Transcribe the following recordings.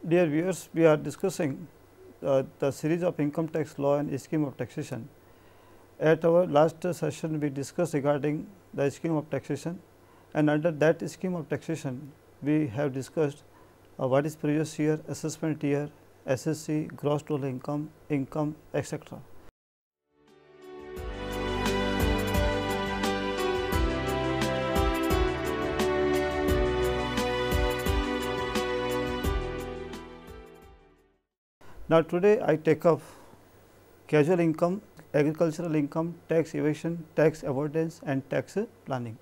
Dear viewers, we are discussing the series of income tax law and scheme of taxation. At our last session, we discussed regarding the scheme of taxation, and under that scheme of taxation, we have discussed what is previous year, assessment year, SSC, gross total income, etc. Now, today I take up casual income, agricultural income, tax evasion, tax avoidance and tax planning.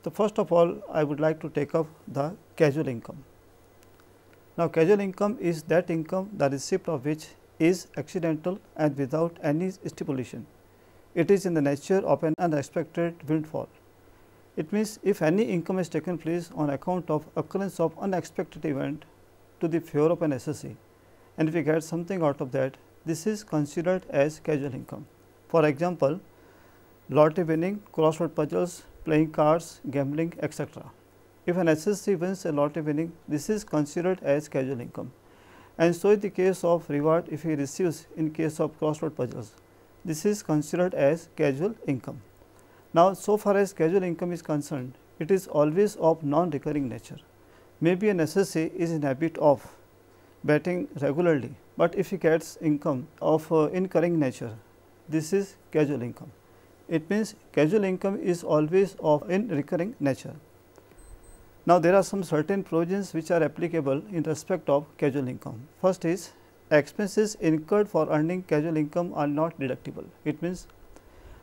So, first of all I would like to take up the casual income. Now, casual income is that income the receipt of which is accidental and without any stipulation. It is in the nature of an unexpected windfall. It means if any income has taken place on account of occurrence of unexpected event to the favor of an assessee, and if we get something out of that, this is considered as casual income. For example, lottery winning, crossword puzzles, playing cards, gambling, etc. If an assessee wins a lottery winning, this is considered as casual income, and so in the case of reward if he receives in case of crossword puzzles, this is considered as casual income. Now, so far as casual income is concerned, it is always of non-recurring nature. Maybe an assessee is in habit of betting regularly, but if he gets income of incurring nature, this is casual income. It means casual income is always of in recurring nature. Now, there are some certain provisions which are applicable in respect of casual income. First is expenses incurred for earning casual income are not deductible. It means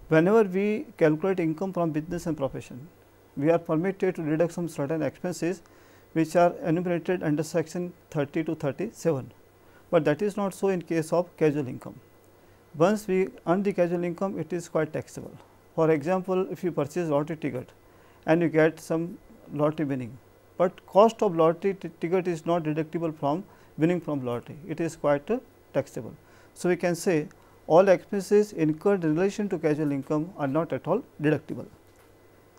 whenever we calculate income from business and profession, we are permitted to deduct some certain expenses which are enumerated under section 30 to 37, but that is not so in case of casual income. Once we earn the casual income, it is quite taxable. For example, if you purchase lottery ticket and you get some lottery winning, but cost of lottery ticket is not deductible from winning from lottery, it is quite taxable. So, we can say all expenses incurred in relation to casual income are not at all deductible.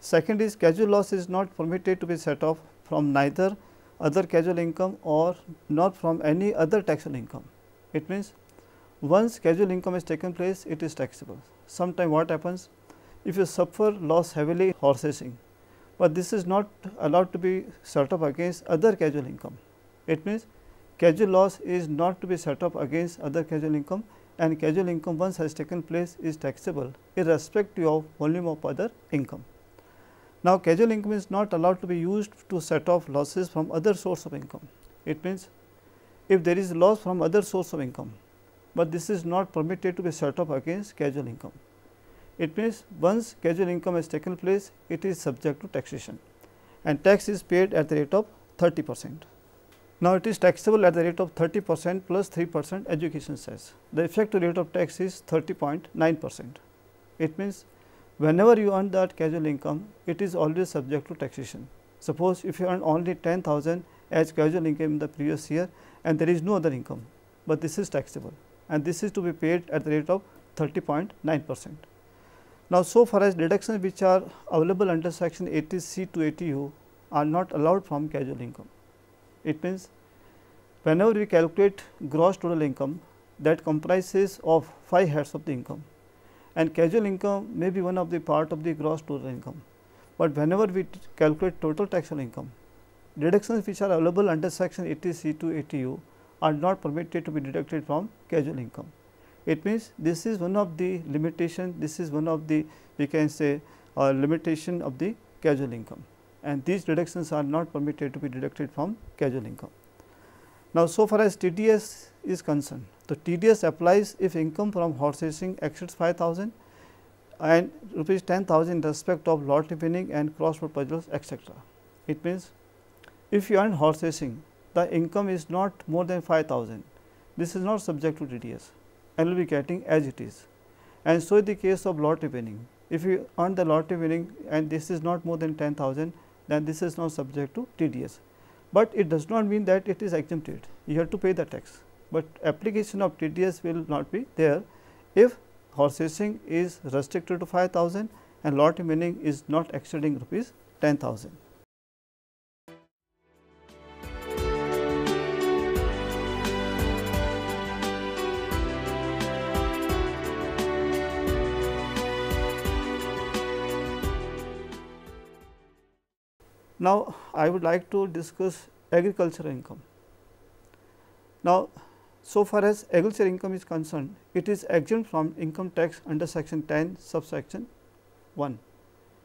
Second is casual loss is not permitted to be set off from neither other casual income or not from any other taxable income. It means once casual income has taken place, it is taxable. Sometime what happens, if you suffer loss heavily in horse racing, but this is not allowed to be set off against other casual income. It means casual loss is not to be set off against other casual income, and casual income once has taken place is taxable irrespective of volume of other income. Now, casual income is not allowed to be used to set off losses from other source of income. It means if there is loss from other source of income, but this is not permitted to be set off against casual income. It means once casual income has taken place, it is subject to taxation, and tax is paid at the rate of 30%. Now, it is taxable at the rate of 30% plus 3% education cess. The effective rate of tax is 30.9%. It means whenever you earn that casual income, it is always subject to taxation. Suppose if you earn only 10,000 as casual income in the previous year and there is no other income, but this is taxable, and this is to be paid at the rate of 30.9%. Now, so far as deductions which are available under section 80C to 80U are not allowed from casual income. It means whenever we calculate gross total income, that comprises of 5 heads of the income, and casual income may be one of the part of the gross total income, but whenever we calculate total taxable income, deductions which are available under section 80C to 80U are not permitted to be deducted from casual income. It means this is one of the limitation, this is one of the, we can say, limitation of the casual income, and these deductions are not permitted to be deducted from casual income. Now, so far as TDS is concerned, the TDS applies if income from horse racing exceeds 5,000 and rupees 10,000 in respect of lottery winning and crossword puzzles, etc. It means if you earn horse racing, the income is not more than 5,000, this is not subject to TDS and will be getting as it is. And so, in the case of lottery winning, if you earn the lottery winning and this is not more than 10,000, then this is not subject to TDS. But it does not mean that it is exempted, you have to pay the tax, but application of TDS will not be there if horse racing is restricted to 5,000 and lottery winning is not exceeding rupees 10,000. Now, I would like to discuss agricultural income. Now, so far as agricultural income is concerned, it is exempt from income tax under section 10 subsection 1.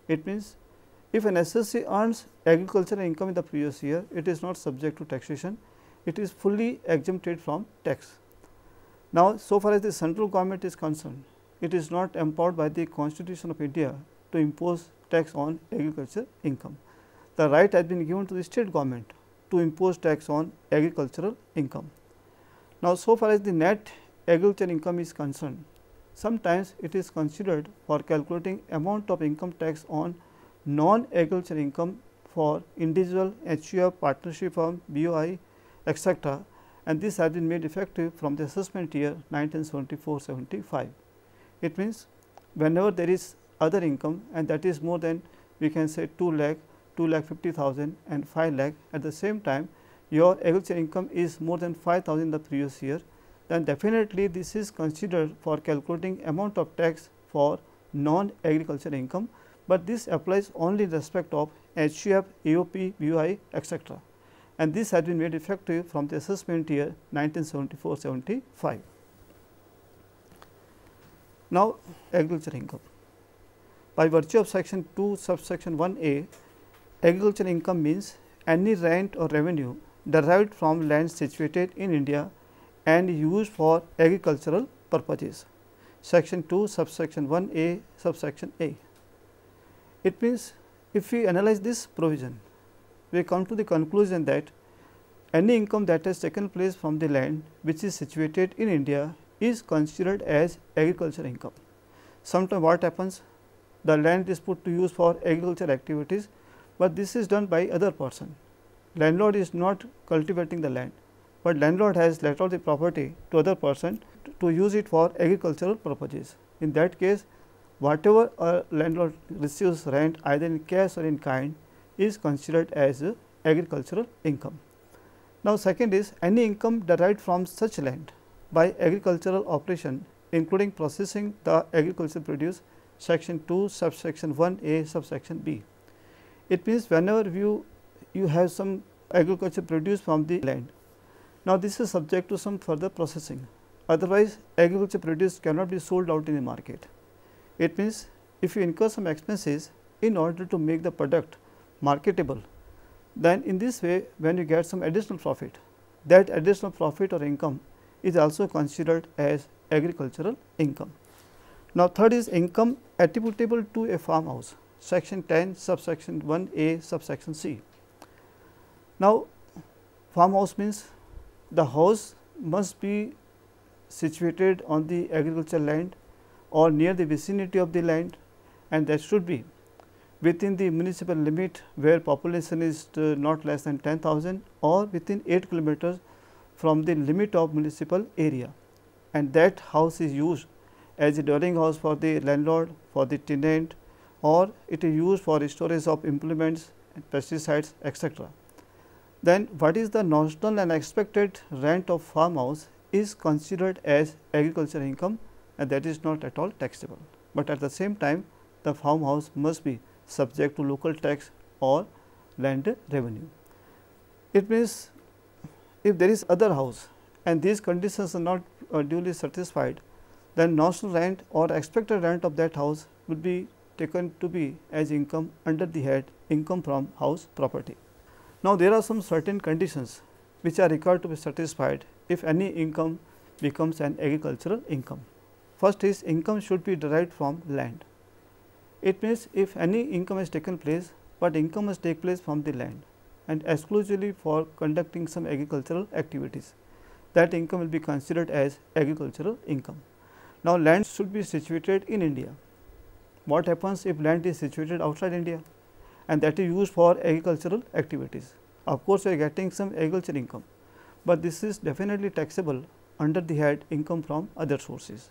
It means, if an assessee earns agricultural income in the previous year, it is not subject to taxation, it is fully exempted from tax. Now, so far as the central government is concerned, it is not empowered by the Constitution of India to impose tax on agricultural income. The right has been given to the state government to impose tax on agricultural income. Now, so far as the net agricultural income is concerned, sometimes it is considered for calculating amount of income tax on non-agricultural income for individual, HUF, partnership firm, BOI, etc., and this has been made effective from the assessment year 1974-75. It means, whenever there is other income and that is more than, we can say 2 lakh, 2,50,000 and 5 lakh, at the same time your agricultural income is more than 5,000 in the previous year, then definitely this is considered for calculating amount of tax for non-agricultural income, but this applies only in respect of HUF, AOP, BOI, etc., and this has been made effective from the assessment year 1974-75. Now, agricultural income. By virtue of section 2 subsection 1a, agricultural income means any rent or revenue derived from land situated in India and used for agricultural purposes. Section 2 subsection 1a subsection a. It means, if we analyze this provision, we come to the conclusion that any income that has taken place from the land which is situated in India is considered as agricultural income. Sometimes what happens, the land is put to use for agricultural activities, but this is done by other person. Landlord is not cultivating the land, but landlord has let out the property to other person to use it for agricultural purposes. In that case, whatever a landlord receives rent either in cash or in kind is considered as agricultural income. Now, second is any income derived from such land by agricultural operation, including processing the agricultural produce, section 2 subsection 1a subsection b. It means, whenever you have some agricultural produce from the land, now this is subject to some further processing, otherwise agricultural produce cannot be sold out in the market. It means, if you incur some expenses in order to make the product marketable, then in this way when you get some additional profit, that additional profit or income is also considered as agricultural income. Now, third is income attributable to a farmhouse, section 10 subsection 1a subsection c. Now, farmhouse means the house must be situated on the agricultural land or near the vicinity of the land, and that should be within the municipal limit where population is not less than 10,000 or within 8 kilometers from the limit of municipal area, and that house is used as a dwelling house for the landlord, for the tenant, or it is used for storage of implements and pesticides, etc. Then what is the notional and expected rent of farmhouse is considered as agricultural income, and that is not at all taxable, but at the same time the farmhouse must be subject to local tax or land revenue. It means, if there is other house and these conditions are not duly satisfied, then notional rent or expected rent of that house will be taken to be as income under the head income from house property. Now, there are some certain conditions which are required to be satisfied if any income becomes an agricultural income. First is, income should be derived from land. It means, if any income has taken place, but income must take place from the land and exclusively for conducting some agricultural activities, that income will be considered as agricultural income. Now, land should be situated in India. What happens if land is situated outside India and that is used for agricultural activities? Of course, we are getting some agricultural income, but this is definitely taxable under the head income from other sources.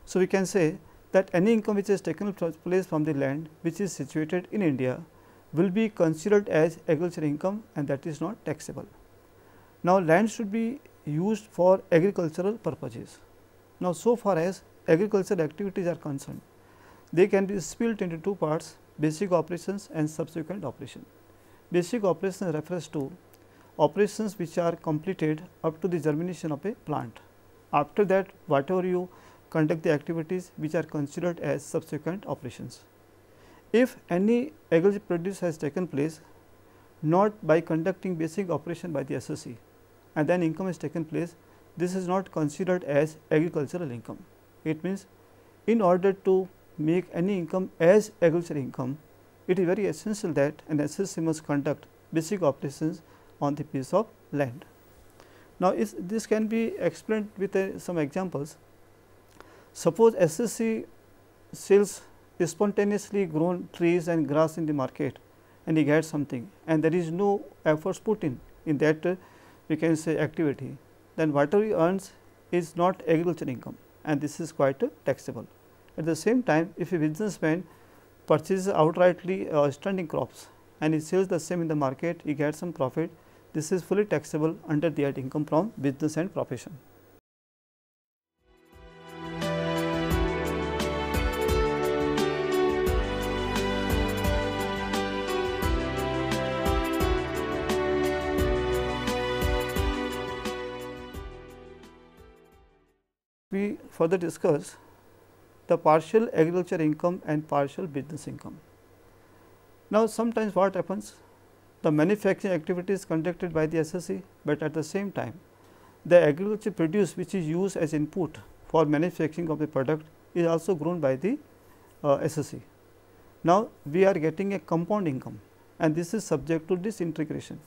So, we can say that any income which is taken place from the land which is situated in India will be considered as agricultural income, and that is not taxable. Now, land should be used for agricultural purposes. Now, so far as agricultural activities are concerned, they can be split into two parts: basic operations and subsequent operation. basic operations refers to operations which are completed up to the germination of a plant. After that, whatever you conduct the activities which are considered as subsequent operations. If any agricultural produce has taken place not by conducting basic operation by the assessee and then income has taken place, this is not considered as agricultural income. It means in order to make any income as agricultural income, it is very essential that an assessee must conduct basic operations on the piece of land. Now, this can be explained with some examples. Suppose assessee sells spontaneously grown trees and grass in the market and he gets something, and there is no efforts put in that we can say activity, then whatever he earns is not agricultural income, and this is quite taxable. At the same time, if a businessman purchases outrightly standing crops and he sells the same in the market, he gets some profit, this is fully taxable under the income from business and profession. We further discuss the partial agriculture income and partial business income. Now, sometimes what happens, the manufacturing activity is conducted by the assessee, but at the same time the agriculture produce which is used as input for manufacturing of the product is also grown by the assessee. Now, we are getting a compound income and this is subject to disintegration.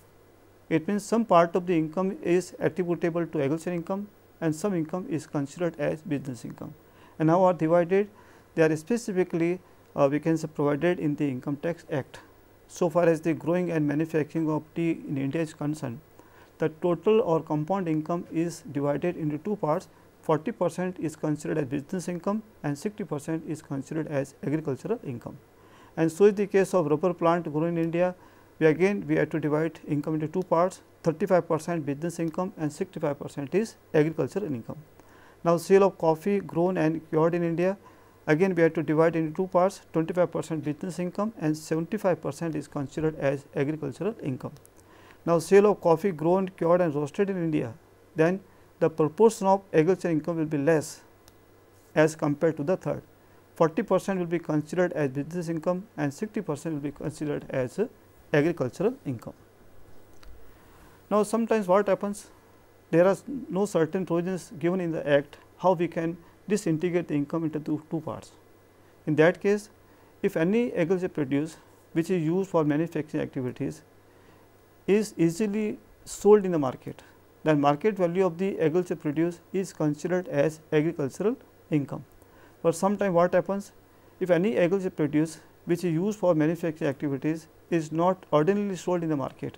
It means some part of the income is attributable to agriculture income and some income is considered as business income. And how are divided? They are specifically we can say provided in the Income Tax Act. So far as the growing and manufacturing of tea in India is concerned, the total or compound income is divided into two parts. 40% is considered as business income and 60% is considered as agricultural income. And so is the case of rubber plant grown in India. We have to divide income into two parts, 35% business income and 65% is agricultural income. Now, sale of coffee grown and cured in India, again we have to divide into two parts, 25% business income and 75% is considered as agricultural income. Now, sale of coffee grown, cured and roasted in India, then the proportion of agricultural income will be less as compared to the third. 40% will be considered as business income and 60% will be considered as agricultural income. Now, sometimes what happens, there are no certain provisions given in the act how we can disintegrate the income into two parts. In that case, if any agricultural produce which is used for manufacturing activities is easily sold in the market, then market value of the agricultural produce is considered as agricultural income. But sometimes what happens, if any agricultural produce which is used for manufacturing activities is not ordinarily sold in the market,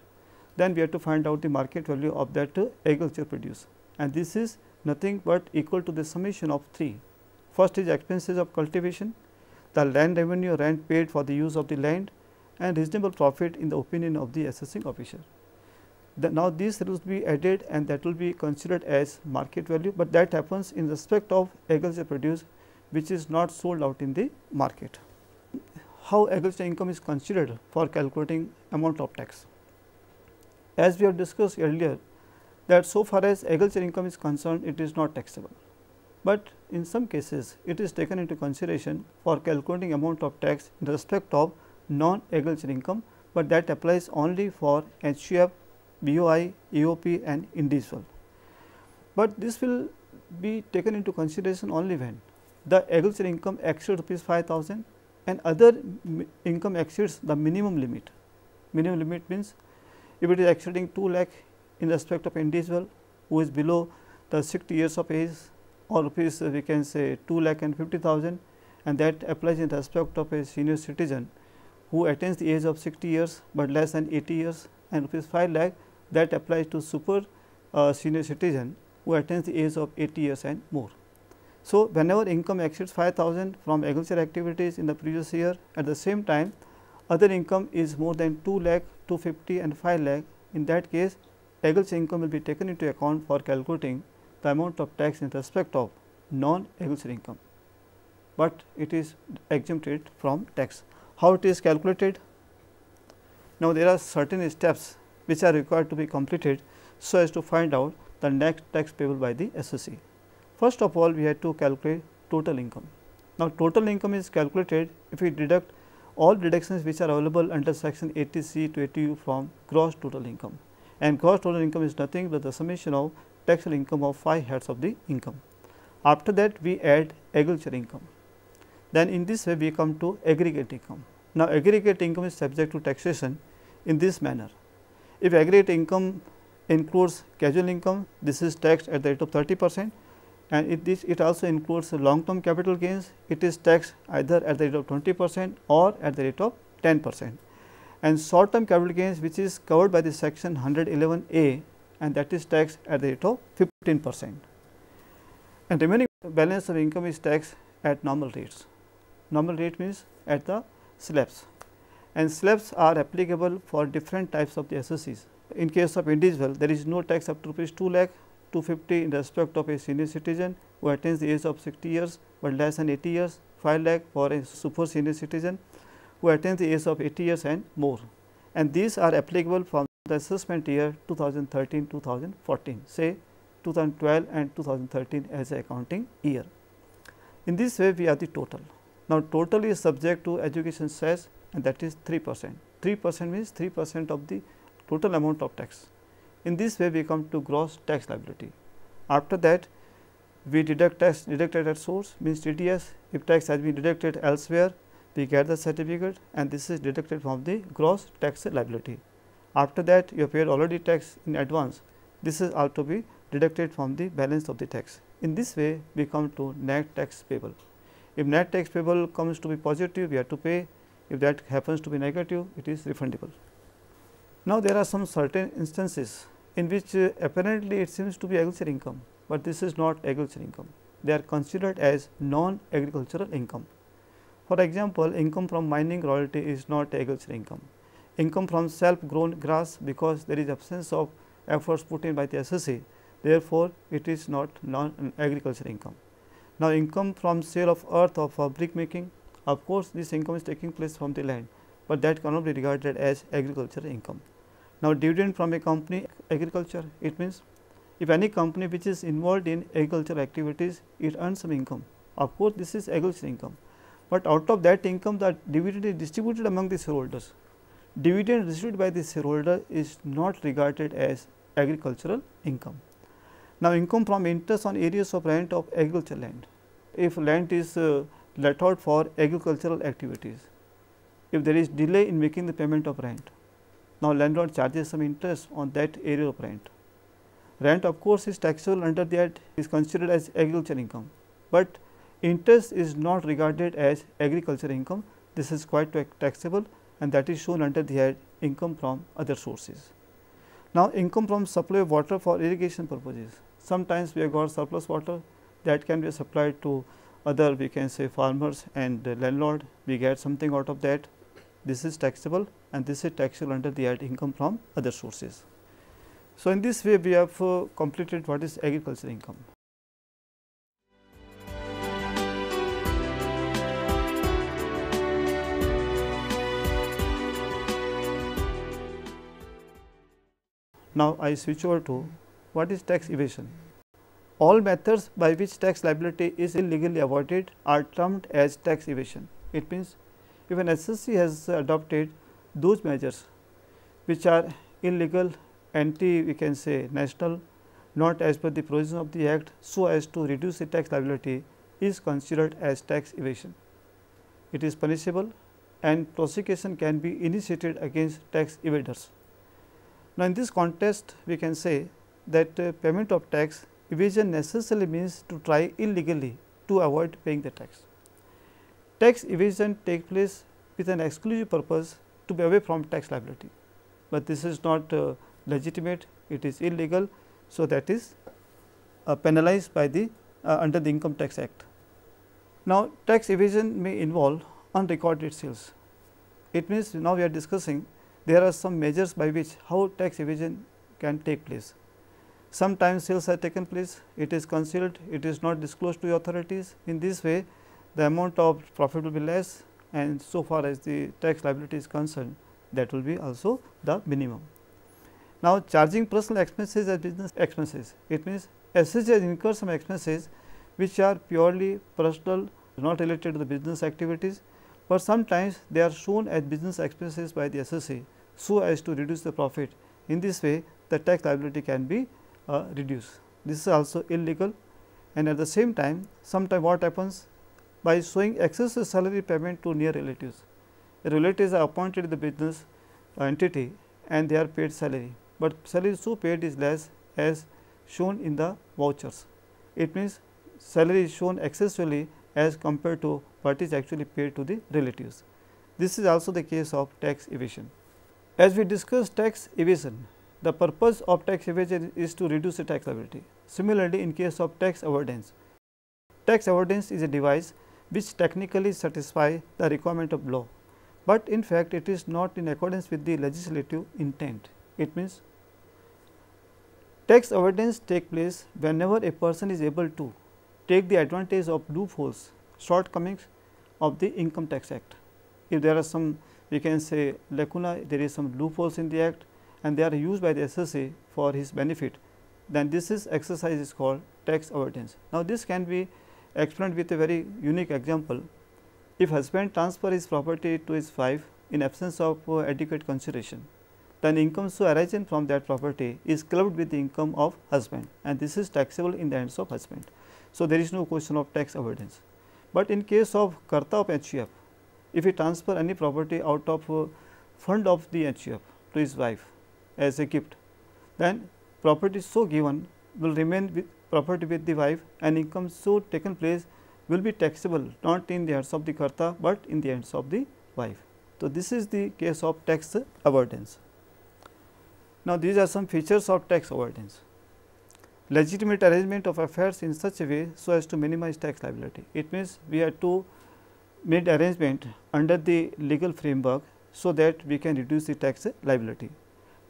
then we have to find out the market value of that agricultural produce, and this is nothing but equal to the summation of three. First is expenses of cultivation, the land revenue, rent paid for the use of the land and reasonable profit in the opinion of the assessing officer. Now, these will be added and that will be considered as market value, but that happens in respect of agricultural produce which is not sold out in the market. How agricultural income is considered for calculating amount of tax? As we have discussed earlier, that so far as agricultural income is concerned, it is not taxable, but in some cases it is taken into consideration for calculating amount of tax in respect of non-agricultural income, but that applies only for HUF, BOI, EOP and individual. But this will be taken into consideration only when the agricultural income exceeds rupees 5,000 and other income exceeds the minimum limit. Minimum limit means if it is exceeding 2 lakh in respect of individual who is below the 60 years of age, or rupees we can say 2,50,000, and that applies in respect of a senior citizen who attains the age of 60 years, but less than 80 years, and rupees 5 lakh that applies to super senior citizen who attains the age of 80 years and more. So, whenever income exceeds 5,000 from agricultural activities in the previous year, at the same time other income is more than 2 lakh, 250 and 5 lakh, in that case agricultural income will be taken into account for calculating the amount of tax in respect of non-agricultural income, but it is exempted from tax. How it is calculated? Now, there are certain steps which are required to be completed so as to find out the net tax payable by the assessee. First of all, we have to calculate total income. Now, total income is calculated if we deduct all deductions which are available under section 80C to 80U from gross total income, and gross total income is nothing but the summation of taxable income of 5 heads of the income. After that, we add agriculture income. Then in this way we come to aggregate income. Now, aggregate income is subject to taxation in this manner. If aggregate income includes casual income, this is taxed at the rate of 30%, and it also includes long term capital gains, it is taxed either at the rate of 20% or at the rate of 10%. And short term capital gains, which is covered by the section 111A, and that is taxed at the rate of 15%. And remaining balance of income is taxed at normal rates. Normal rate means at the slabs, and slabs are applicable for different types of the assessees. In case of individual, there is no tax up to rupees 2 lakh, 250 in respect of a senior citizen who attains the age of 60 years, but less than 80 years, 5 lakh for a super senior citizen who attains the age of 80 years and more. And these are applicable from the assessment year 2013-2014, say 2012 and 2013 as a accounting year. In this way, we have the total. Now, total is subject to education cess, and that is 3%. 3% means 3% of the total amount of tax. In this way, we come to gross tax liability. After that, we deduct tax deducted at source, means TDS. If tax has been deducted elsewhere, we get the certificate, and this is deducted from the gross tax liability. After that, you have paid already tax in advance. This is also to be deducted from the balance of the tax. In this way, we come to net tax payable. If net tax payable comes to be positive, we have to pay. If that happens to be negative, it is refundable. Now, there are some certain instances in which apparently it seems to be agricultural income, but this is not agricultural income. They are considered as non-agricultural income. For example, income from mining royalty is not agricultural income. Income from self-grown grass, because there is absence of efforts put in by the assessee, therefore, it is not non-agricultural income. Now, income from sale of earth or for brick making, of course, this income is taking place from the land, but that cannot be regarded as agricultural income. Now, dividend from a company agriculture, it means if any company which is involved in agricultural activities, it earns some income. Of course, this is agricultural income, but out of that income, the dividend is distributed among the shareholders. Dividend received by the shareholder is not regarded as agricultural income. Now, income from interest on areas of rent of agricultural land. If land is let out for agricultural activities, if there is delay in making the payment of rent, now landlord charges some interest on that area of rent. Rent, of course, is taxable under that, is considered as agricultural income, but interest is not regarded as agricultural income. This is quite taxable, and that is shown under the head income from other sources. Now, income from supply of water for irrigation purposes. Sometimes we have got surplus water that can be supplied to other, we can say, farmers and landlord, we get something out of that. This is taxable, and this is taxable under the head income from other sources. So, in this way we have completed what is agricultural income. Now, I switch over to what is tax evasion. All methods by which tax liability is illegally avoided are termed as tax evasion. It means, if an assessee has adopted those measures which are illegal, anti, we can say, national, not as per the provision of the act, so as to reduce the tax liability, is considered as tax evasion. It is punishable, and prosecution can be initiated against tax evaders. Now, in this context, we can say that payment of tax evasion necessarily means to try illegally to avoid paying the tax. Tax evasion takes place with an exclusive purpose to be away from tax liability, but this is not legitimate, it is illegal. So, that is penalized by the under the Income Tax Act. Now, tax evasion may involve unrecorded sales. It means, now we are discussing there are some measures by which how tax evasion can take place. Sometimes sales are taken place, it is concealed, it is not disclosed to the authorities. In this way, the amount of profit will be less, and so far as the tax liability is concerned, that will be also the minimum. Now, charging personal expenses as business expenses, it means assessor has incurred some expenses which are purely personal, not related to the business activities, but sometimes they are shown as business expenses by the assessor so as to reduce the profit. In this way, the tax liability can be reduced. This is also illegal, and at the same time, sometimes what happens, by showing excessive salary payment to near relatives. The relatives are appointed in the business entity and they are paid salary, but salary so paid is less as shown in the vouchers. It means salary is shown excessively as compared to what is actually paid to the relatives. This is also the case of tax evasion. As we discussed tax evasion, the purpose of tax evasion is to reduce the tax liability. Similarly, in case of tax avoidance is a device which technically satisfies the requirement of law, but in fact it is not in accordance with the legislative intent. It means tax avoidance takes place whenever a person is able to take the advantage of loopholes, shortcomings of the Income Tax Act. If there are some, we can say, lacuna, there is some loopholes in the act and they are used by the assessee for his benefit, then this exercise is called tax avoidance. Now, this can be explained with a very unique example. If husband transfer his property to his wife in absence of adequate consideration, then income so arising from that property is clubbed with the income of husband, and this is taxable in the hands of husband. So, there is no question of tax avoidance. But in case of Karta of HUF, if he transfer any property out of fund of the HUF to his wife as a gift, then property so given will remain with property with the wife, and income so taken place will be taxable not in the hands of the Karta, but in the hands of the wife. So, this is the case of tax avoidance. Now, these are some features of tax avoidance. Legitimate arrangement of affairs in such a way so as to minimize tax liability. It means we have to make arrangement under the legal framework so that we can reduce the tax liability.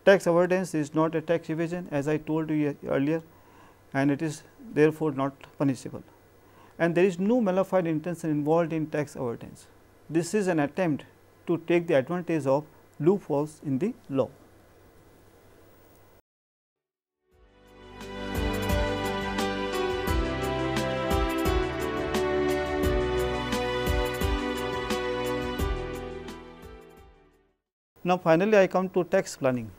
Tax avoidance is not a tax evasion, as I told you earlier, and it is therefore not punishable. And there is no mala fide intention involved in tax avoidance. This is an attempt to take the advantage of loopholes in the law. Now, finally, I come to tax planning.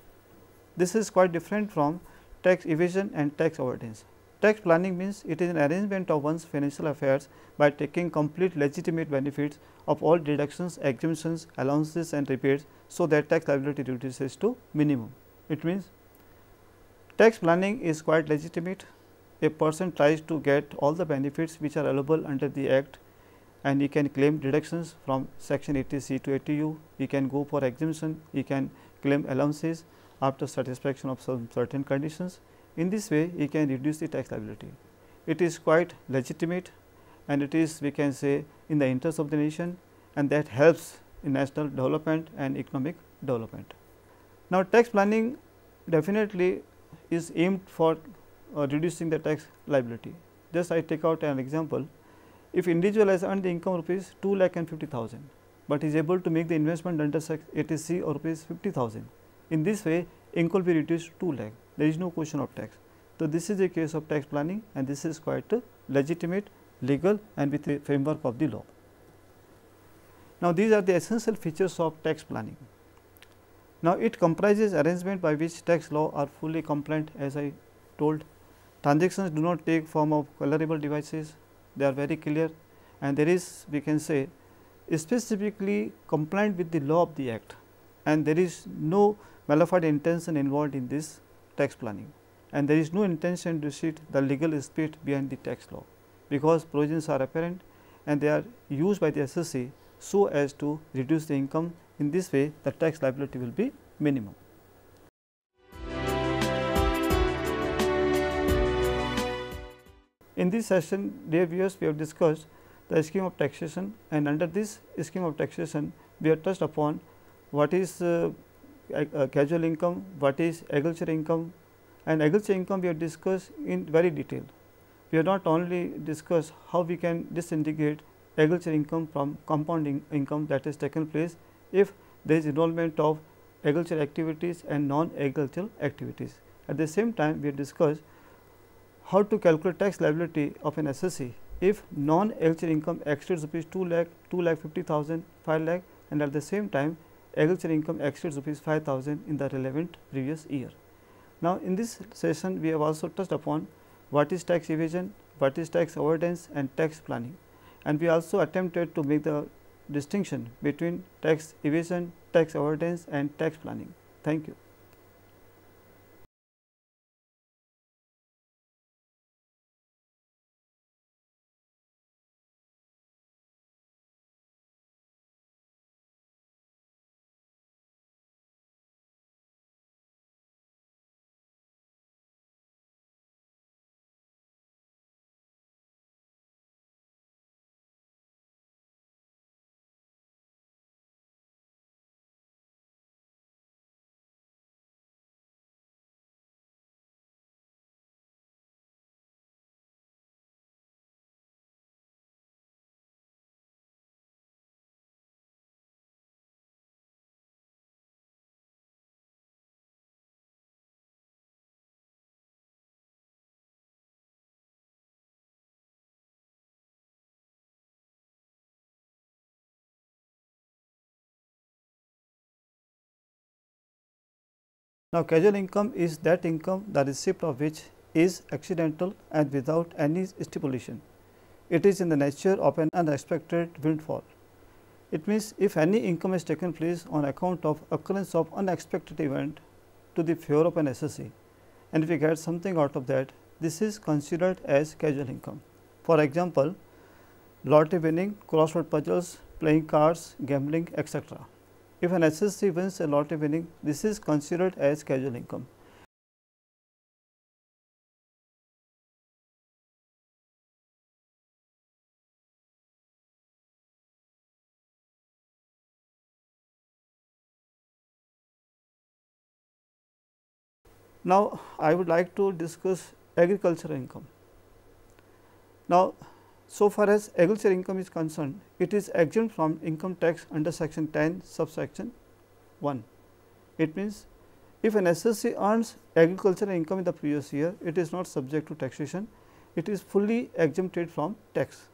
This is quite different from tax evasion and tax avoidance. Tax planning means it is an arrangement of one's financial affairs by taking complete legitimate benefits of all deductions, exemptions, allowances and rebates, so that tax liability reduces to minimum. It means tax planning is quite legitimate. A person tries to get all the benefits which are available under the Act, and he can claim deductions from section 80C to 80U, he can go for exemption, he can claim allowances after satisfaction of some certain conditions. In this way, he can reduce the tax liability. It is quite legitimate, and it is, we can say, in the interest of the nation, and that helps in national development and economic development. Now, tax planning definitely is aimed for reducing the tax liability. Just I take out an example. If individual has earned the income rupees 2,50,000, but is able to make the investment under section 80C or rupees 50,000. In this way, income will be reduced to 2 lakh. There is no question of tax. So, this is a case of tax planning, and this is quite legitimate, legal, and with the framework of the law. Now, these are the essential features of tax planning. Now, it comprises arrangement by which tax law are fully compliant, as I told. Transactions do not take form of colorable devices, they are very clear, and there is, we can say, specifically compliant with the law of the Act, and there is no mala fide intention involved in this tax planning, and there is no intention to cheat the legal spirit behind the tax law, because provisions are apparent and they are used by the assessee so as to reduce the income. In this way, the tax liability will be minimum. In this session, dear viewers, we have discussed the scheme of taxation, and under this scheme of taxation, we have touched upon what is casual income, what is agriculture income, and agriculture income we have discussed in very detail. We have not only discussed how we can disintegrate agriculture income from compounding income that has taken place if there is involvement of agricultural activities and non-agricultural activities. At the same time, we discussed how to calculate tax liability of an assessee if non-agricultural income exceeds rupees 2 lakh, 2,50,000, 5 lakh, and at the same time agricultural income exceeds rupees 5,000 in the relevant previous year. Now, in this session we have also touched upon what is tax evasion, what is tax avoidance and tax planning, and we also attempted to make the distinction between tax evasion, tax avoidance and tax planning. Thank you. Now, casual income is that income the receipt of which is accidental and without any stipulation. It is in the nature of an unexpected windfall. It means if any income has taken place on account of occurrence of unexpected event to the favor of an assessee, and if we get something out of that, this is considered as casual income. For example, lottery winning, crossword puzzles, playing cards, gambling, etc. If an assessee wins a lottery winning, this is considered as casual income. Now, I would like to discuss agricultural income. Now, so far as agricultural income is concerned, it is exempt from income tax under section 10 subsection 1. It means if an assessee earns agricultural income in the previous year, it is not subject to taxation, it is fully exempted from tax.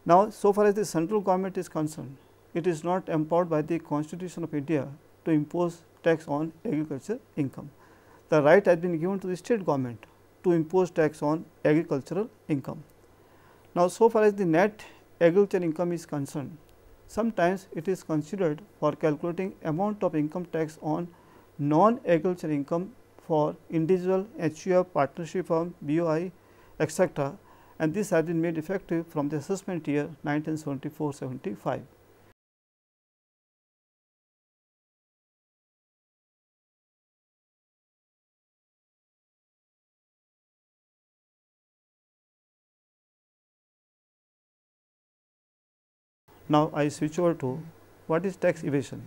Now, so far as the central government is concerned, it is not empowered by the Constitution of India to impose tax on agricultural income. The right has been given to the state government to impose tax on agricultural income. Now, so far as the net agricultural income is concerned, sometimes it is considered for calculating amount of income tax on non-agricultural income for individual, HUF, partnership firm, BOI, etc., and this has been made effective from the assessment year 1974-75. Now, I switch over to what is tax evasion.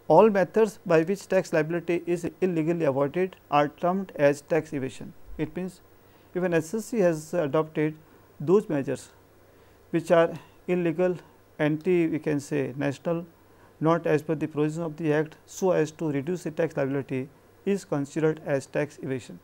All methods by which tax liability is illegally avoided are termed as tax evasion. It means if an assessee has adopted those measures which are illegal, anti we can say national, not as per the provision of the act, so as to reduce the tax liability, is considered as tax evasion.